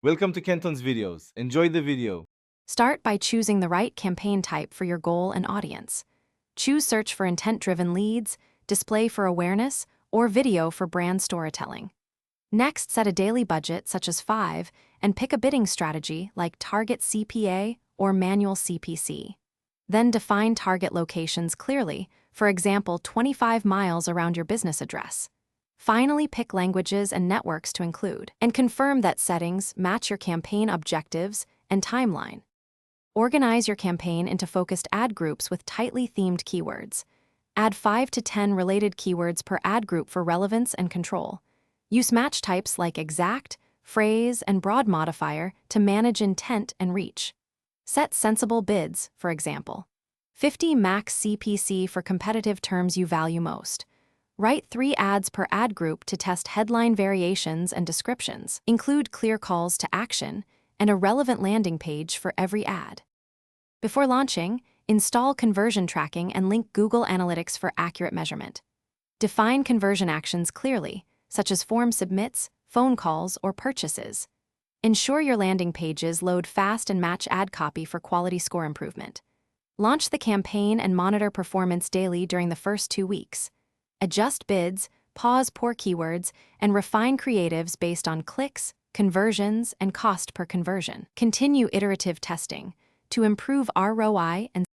Welcome to Kenton's videos. Enjoy the video. Start by choosing the right campaign type for your goal and audience. Choose search for intent-driven leads, display for awareness, or video for brand storytelling. Next, set a daily budget such as 5 and pick a bidding strategy like target CPA or manual CPC. Then define target locations clearly, for example, 25 miles around your business address. Finally, pick languages and networks to include, and confirm that settings match your campaign objectives and timeline. Organize your campaign into focused ad groups with tightly themed keywords. Add 5 to 10 related keywords per ad group for relevance and control. Use match types like exact, phrase, and broad modifier to manage intent and reach. Set sensible bids, for example. 50 max CPC for competitive terms you value most. Write 3 ads per ad group to test headline variations and descriptions. Include clear calls to action and a relevant landing page for every ad. Before launching, install conversion tracking and link Google Analytics for accurate measurement. Define conversion actions clearly, such as form submits, phone calls, or purchases. Ensure your landing pages load fast and match ad copy for quality score improvement. Launch the campaign and monitor performance daily during the first 2 weeks. Adjust bids, pause poor keywords, and refine creatives based on clicks, conversions, and cost per conversion. Continue iterative testing to improve ROI and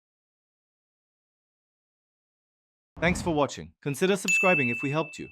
Thanks for watching. Consider subscribing if we helped you.